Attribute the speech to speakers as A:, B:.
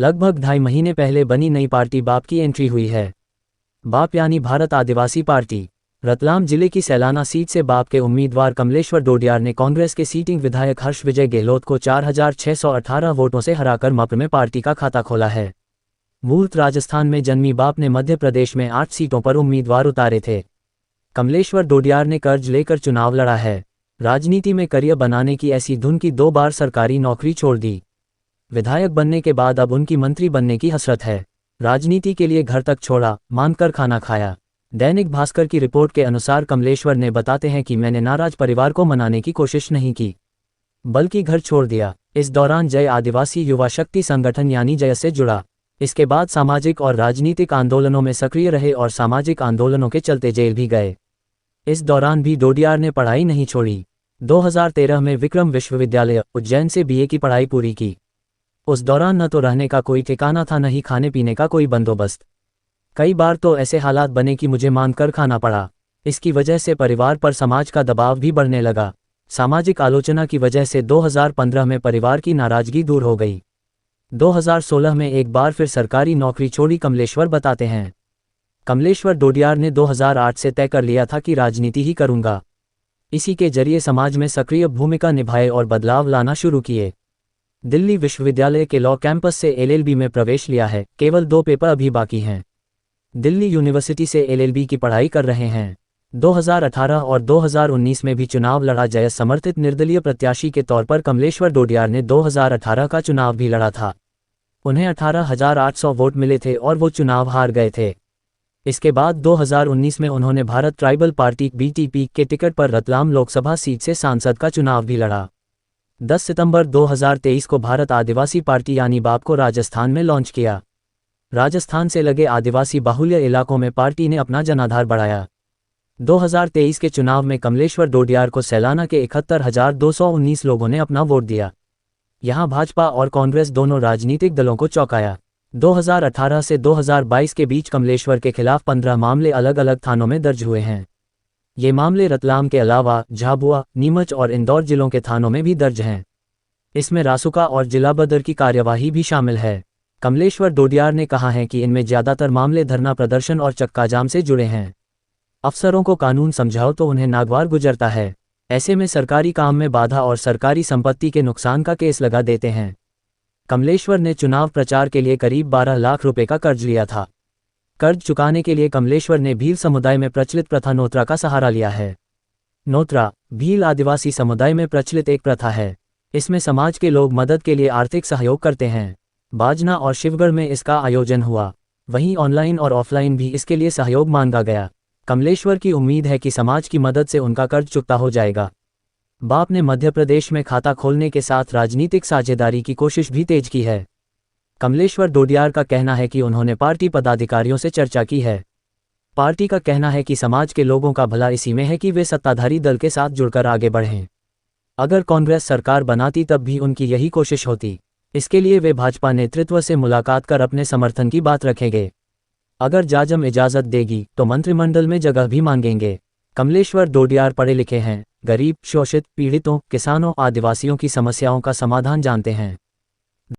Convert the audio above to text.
A: लगभग 2.5 महीने पहले बनी नई पार्टी बाप की एंट्री हुई है। बाप यानी भारत आदिवासी पार्टी। रतलाम जिले की सैलाना सीट से बाप के उम्मीदवार कमलेश्वर डोडियार ने कांग्रेस के सीटिंग विधायक हर्ष विजय गेहलोत को 4,618 वोटों से हराकर मप्र में पार्टी का खाता खोला है। मूलत राजस्थान में जन्मी बाप ने मध्य प्रदेश में 8 सीटों पर उम्मीदवार उतारे थे। कमलेश्वर डोडियार ने कर्ज लेकर चुनाव लड़ा है। राजनीति में करियर बनाने की ऐसी धुन की 2 बार सरकारी नौकरी छोड़ दी। विधायक बनने के बाद अब उनकी मंत्री बनने की हसरत है। राजनीति के लिए घर तक छोड़ा, मानकर खाना खाया। दैनिक भास्कर की रिपोर्ट के अनुसार कमलेश्वर ने बताते हैं कि मैंने नाराज परिवार को मनाने की कोशिश नहीं की, बल्कि घर छोड़ दिया। इस दौरान जय आदिवासी युवा शक्ति संगठन यानी जय से जुड़ा। इसके बाद सामाजिक और राजनीतिक आंदोलनों में सक्रिय रहे और सामाजिक आंदोलनों के चलते जेल भी गए। इस दौरान भी डोडियार ने पढ़ाई नहीं छोड़ी। 2013 में विक्रम विश्वविद्यालय उज्जैन से बीए की पढ़ाई पूरी की। उस दौरान न तो रहने का कोई ठिकाना था, न ही खाने पीने का कोई बंदोबस्त। कई बार तो ऐसे हालात बने कि मुझे मानकर खाना पड़ा। इसकी वजह से परिवार पर समाज का दबाव भी बढ़ने लगा। सामाजिक आलोचना की वजह से 2015 में परिवार की नाराजगी दूर हो गई। 2016 में एक बार फिर सरकारी नौकरी छोड़ी कमलेश्वर बताते हैं। कमलेश्वर डोडियार ने 2008 से तय कर लिया था कि राजनीति ही करूंगा। इसी के जरिए समाज में सक्रिय भूमिका निभाए और बदलाव लाना शुरू किए। दिल्ली विश्वविद्यालय के लॉ कैंपस से एलएलबी में प्रवेश लिया है। केवल 2 पेपर अभी बाकी हैं। दिल्ली यूनिवर्सिटी से एलएलबी की पढ़ाई कर रहे हैं। 2018 और 2019 में भी चुनाव लड़ा। जय समर्थित निर्दलीय प्रत्याशी के तौर पर कमलेश्वर डोडियार ने 2018 का चुनाव भी लड़ा था। उन्हें 18,800 वोट मिले थे और वो चुनाव हार गए थे। इसके बाद 2019 में उन्होंने भारत ट्राइबल पार्टी बीटीपी के टिकट पर रतलाम लोकसभा सीट से सांसद का चुनाव भी लड़ा। 10 सितंबर 2023 को भारत आदिवासी पार्टी यानी बाप को राजस्थान में लॉन्च किया। राजस्थान से लगे आदिवासी बाहुल्य इलाकों में पार्टी ने अपना जनाधार बढ़ाया। 2023 के चुनाव में कमलेश्वर डोडियार को सैलाना के 71,219 लोगों ने अपना वोट दिया। यहां भाजपा और कांग्रेस दोनों राजनीतिक दलों को चौंकाया। 2018 से 2022 के बीच कमलेश्वर के खिलाफ 15 मामले अलग अलग थानों में दर्ज हुए हैं। ये मामले रतलाम के अलावा झाबुआ, नीमच और इंदौर जिलों के थानों में भी दर्ज हैं। इसमें रासुका और जिला बदर की कार्यवाही भी शामिल है। कमलेश्वर डोडियार ने कहा है कि इनमें ज्यादातर मामले धरना प्रदर्शन और चक्काजाम से जुड़े हैं। अफसरों को कानून समझाओ तो उन्हें नागवार गुजरता है। ऐसे में सरकारी काम में बाधा और सरकारी संपत्ति के नुकसान का केस लगा देते हैं। कमलेश्वर ने चुनाव प्रचार के लिए करीब 12 लाख रुपए का कर्ज लिया था। कर्ज चुकाने के लिए कमलेश्वर ने भील समुदाय में प्रचलित प्रथा नोत्रा का सहारा लिया है। नोत्रा भील आदिवासी समुदाय में प्रचलित एक प्रथा है। इसमें समाज के लोग मदद के लिए आर्थिक सहयोग करते हैं। बाजना और शिवगढ़ में इसका आयोजन हुआ। वहीं ऑनलाइन और ऑफलाइन भी इसके लिए सहयोग मांगा गया। कमलेश्वर की उम्मीद है कि समाज की मदद से उनका कर्ज चुकता हो जाएगा। बाप ने मध्य प्रदेश में खाता खोलने के साथ राजनीतिक साझेदारी की कोशिश भी तेज की है। कमलेश्वर डोडियार का कहना है कि उन्होंने पार्टी पदाधिकारियों से चर्चा की है। पार्टी का कहना है कि समाज के लोगों का भला इसी में है कि वे सत्ताधारी दल के साथ जुड़कर आगे बढ़ें। अगर कांग्रेस सरकार बनाती तब भी उनकी यही कोशिश होती। इसके लिए वे भाजपा नेतृत्व से मुलाकात कर अपने समर्थन की बात रखेंगे। अगर जाजम इजाजत देगी तो मंत्रिमंडल में जगह भी मांगेंगे। कमलेश्वर डोडियार पढ़े लिखे हैं, गरीब, शोषित, पीड़ितों, किसानों, आदिवासियों की समस्याओं का समाधान जानते हैं।